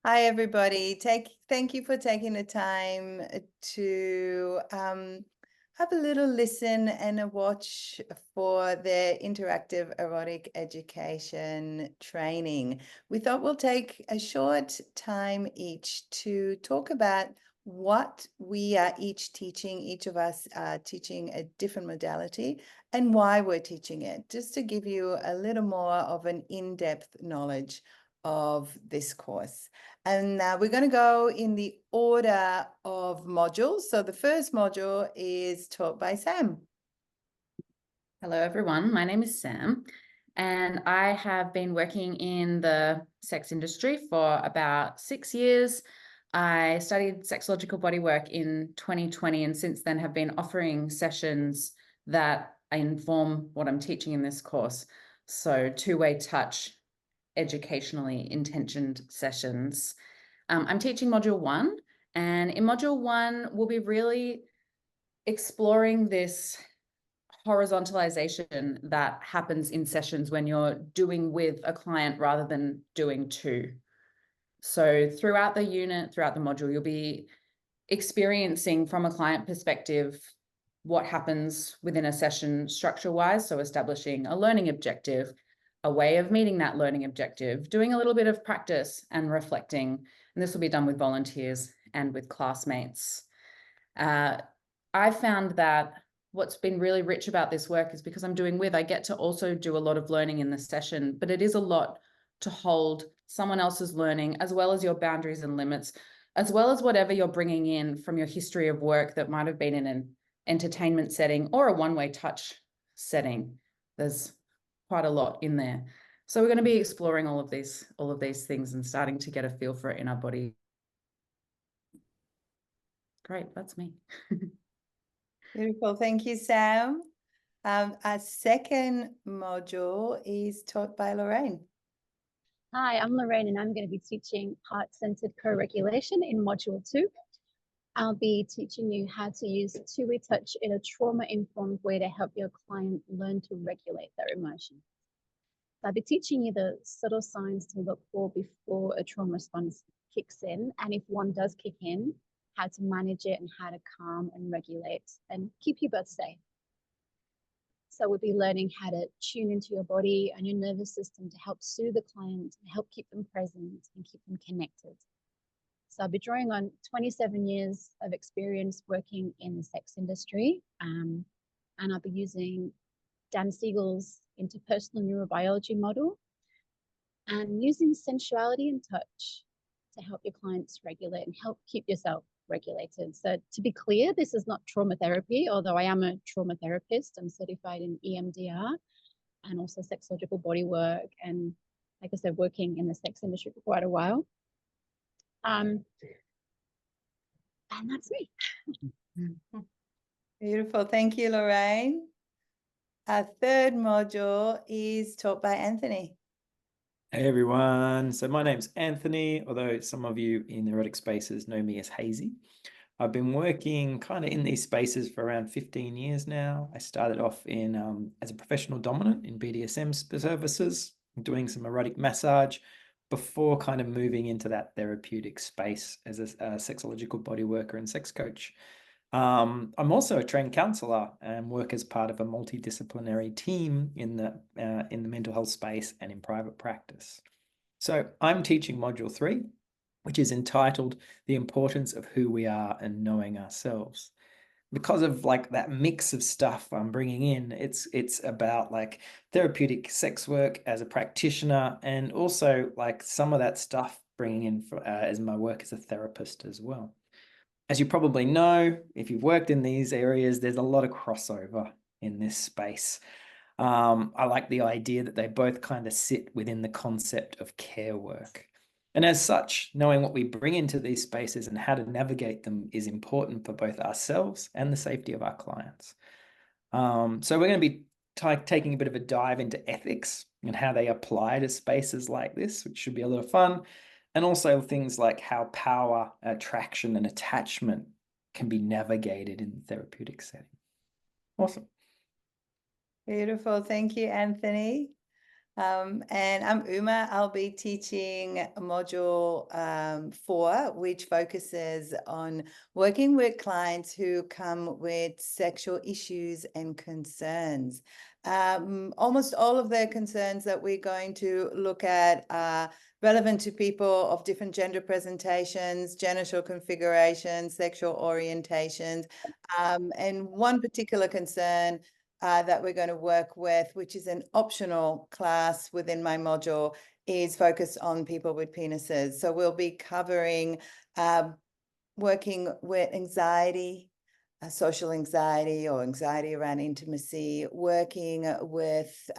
Hi, everybody. Thank you for taking the time to have a little listen and a watch for the interactive erotic education training. We thought we'll take a short time each to talk about what we are each teaching. Each of us are teaching a different modality and why we're teaching it, just to give you a little more of an in-depth knowledge of this course. And we're going to go in the order of modules. So the first module is taught by Sam. Hello, everyone. My name is Sam, and I have been working in the sex industry for about 6 years. I studied sexological bodywork in 2020, and since then have been offering sessions that inform what I'm teaching in this course. So two-way touch, educationally intentioned sessions. I'm teaching module 1, and in module 1, we'll be really exploring this horizontalization that happens in sessions when you're doing with a client rather than doing to. So throughout the unit, throughout the module, you'll be experiencing from a client perspective what happens within a session structure-wise. So establishing a learning objective, a way of meeting that learning objective, doing a little bit of practice and reflecting. And this will be done with volunteers and with classmates. I found that what's been really rich about this work is because I'm doing with, I get to also do a lot of learning in the session, but it is a lot to hold someone else's learning, as well as your boundaries and limits, as well as whatever you're bringing in from your history of work that might have been in an entertainment setting or a one-way touch setting. There's quite a lot in there. So we're going to be exploring all of these things and starting to get a feel for it in our body. Great, that's me. Beautiful. Thank you, Sam. Our second module is taught by Lorraine. Hi, I'm Lorraine, and I'm going to be teaching heart-centered co-regulation in Module 2. I'll be teaching you how to use two-way touch in a trauma-informed way to help your client learn to regulate their emotions. I'll be teaching you the subtle signs to look for before a trauma response kicks in, and if one does kick in, how to manage it and how to calm and regulate and keep you both safe. So we'll be learning how to tune into your body and your nervous system to help soothe the client and help keep them present and keep them connected. So I'll be drawing on 27 years of experience working in the sex industry, and I'll be using Dan Siegel's interpersonal neurobiology model and using sensuality and touch to help your clients regulate and help keep yourself regulated. So to be clear, this is not trauma therapy, although I am a trauma therapist. I'm certified in EMDR and also sexological bodywork, and like I said, working in the sex industry for quite a while. And that's me. Beautiful. Thank you, Lorraine. Our third module is taught by Anthony. Hey everyone, so my name's Anthony, although some of you in erotic spaces know me as Hazy. I've been working kind of in these spaces for around 15 years now. I started off in as a professional dominant in BDSM services, doing some erotic massage before kind of moving into that therapeutic space as a sexological body worker and sex coach. I'm also a trained counselor and work as part of a multidisciplinary team in the mental health space and in private practice. So I'm teaching module 3, which is entitled The Importance of Who We Are and Knowing Ourselves. Because of like that mix of stuff I'm bringing in, it's about like therapeutic sex work as a practitioner, and also like some of that stuff bringing in for, as my work as a therapist as well. As you probably know, if you've worked in these areas, there's a lot of crossover in this space. I like the idea that they both kind of sit within the concept of care work. And as such, knowing what we bring into these spaces and how to navigate them is important for both ourselves and the safety of our clients. So we're going to be taking a bit of a dive into ethics and how they apply to spaces like this, which should be a lot of fun. And also things like how power, attraction, and attachment can be navigated in the therapeutic setting. Awesome. Beautiful. Thank you, Anthony. And I'm Uma. I'll be teaching module 4, which focuses on working with clients who come with sexual issues and concerns. Almost all of their concerns that we're going to look at are relevant to people of different gender presentations, genital configurations, sexual orientations, and one particular concern that we're going to work with, which is an optional class within my module, is focused on people with penises. So we'll be covering working with anxiety, social anxiety or anxiety around intimacy, working with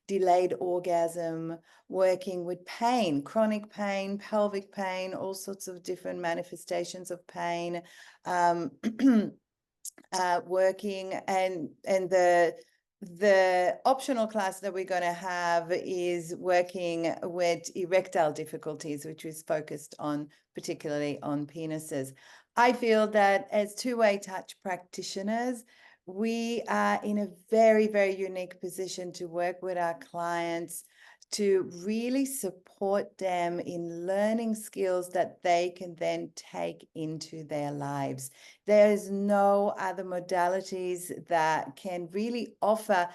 delayed orgasm, working with pain, chronic pain, pelvic pain, all sorts of different manifestations of pain, working, and the optional class that we're going to have is working with erectile difficulties, which is focused on particularly on penises. I feel that as two-way touch practitioners, we are in a very, very unique position to work with our clients to really support them in learning skills that they can then take into their lives. There's no other modalities that can really offer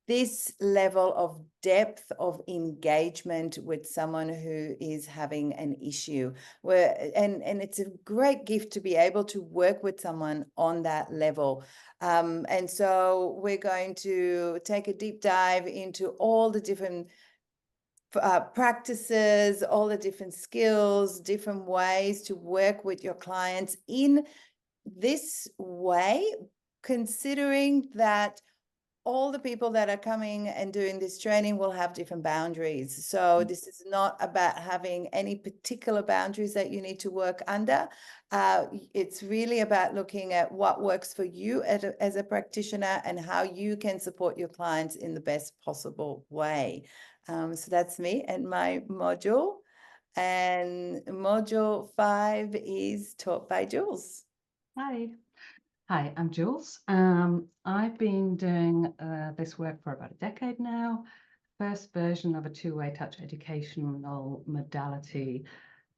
this level of depth of engagement with someone who is having an issue, and it's a great gift to be able to work with someone on that level. And so we're going to take a deep dive into all the different practices, all the different skills, different ways to work with your clients in this way, considering that all the people that are coming and doing this training will have different boundaries. So this is not about having any particular boundaries that you need to work under. It's really about looking at what works for you as a practitioner and how you can support your clients in the best possible way. So that's me and my module. And module 5 is taught by Jules. Hi. Hi, I'm Jules. I've been doing this work for about a decade now. First version of a two-way touch educational modality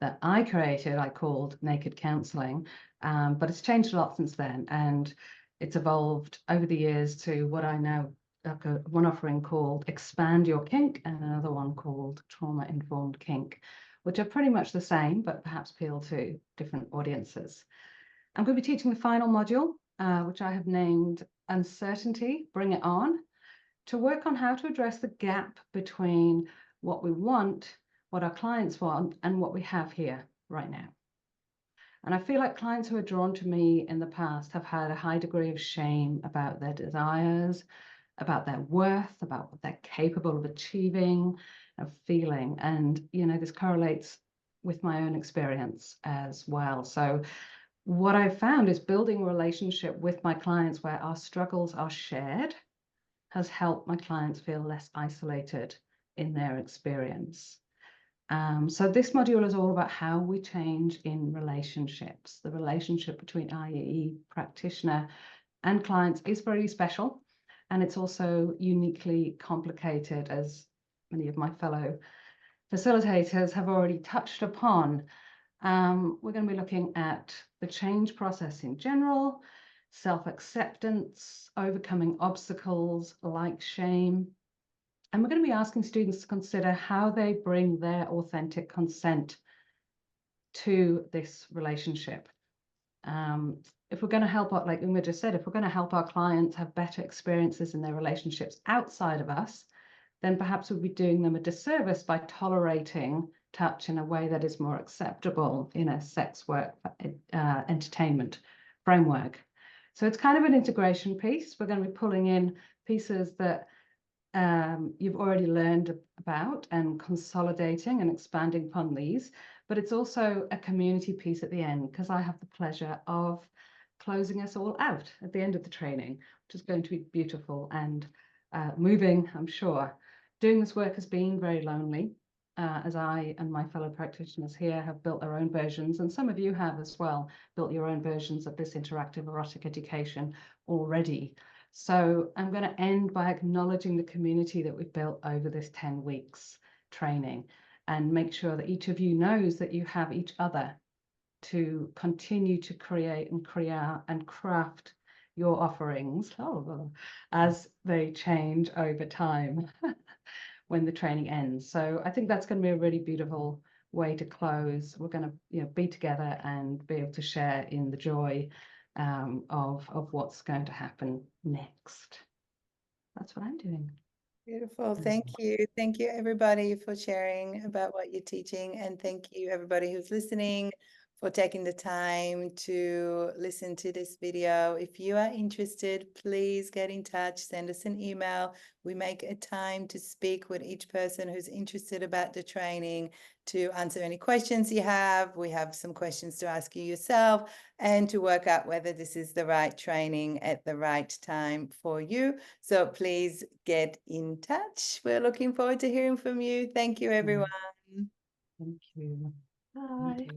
that I created, I called Naked Counselling, but it's changed a lot since then, and it's evolved over the years to what I now have one offering called Expand Your Kink and another one called Trauma Informed Kink, which are pretty much the same, but perhaps appeal to different audiences. I'm going to be teaching the final module, which I have named Uncertainty, Bring It On, to work on how to address the gap between what we want, what our clients want, and what we have here right now. And I feel like clients who are drawn to me in the past have had a high degree of shame about their desires, about their worth, about what they're capable of achieving, of feeling. And, you know, this correlates with my own experience as well. So what I've found is building a relationship with my clients where our struggles are shared has helped my clients feel less isolated in their experience. So this module is all about how we change in relationships. The relationship between IEE practitioner and clients is very special, and it's also uniquely complicated, as many of my fellow facilitators have already touched upon. We're going to be looking at the change process in general, self-acceptance, overcoming obstacles like shame. And we're going to be asking students to consider how they bring their authentic consent to this relationship. If we're going to help out, like Uma just said, if we're going to help our clients have better experiences in their relationships outside of us, then perhaps we'll be doing them a disservice by tolerating touch in a way that is more acceptable in a sex work entertainment framework. So it's kind of an integration piece. We're going to be pulling in pieces that you've already learned about and consolidating and expanding upon these, but it's also a community piece at the end, because I have the pleasure of closing us all out at the end of the training, which is going to be beautiful and moving, I'm sure. Doing this work has been very lonely, as I and my fellow practitioners here have built our own versions, and some of you have as well built your own versions of this interactive erotic education already. So I'm going to end by acknowledging the community that we've built over this 10 weeks training, and make sure that each of you knows that you have each other to continue to create and craft your offerings as they change over time when the training ends. So I think that's going to be a really beautiful way to close. We're going to be together and be able to share in the joy of what's going to happen next. That's what I'm doing. Beautiful. Thank you. Thank you, everybody, for sharing about what you're teaching. And thank you, everybody who's listening, for taking the time to listen to this video. If you are interested, please get in touch, send us an email. We make a time to speak with each person who's interested about the training, to answer any questions you have. We have some questions to ask you yourself, and to work out whether this is the right training at the right time for you. So please get in touch. We're looking forward to hearing from you. Thank you, everyone. Thank you. Bye.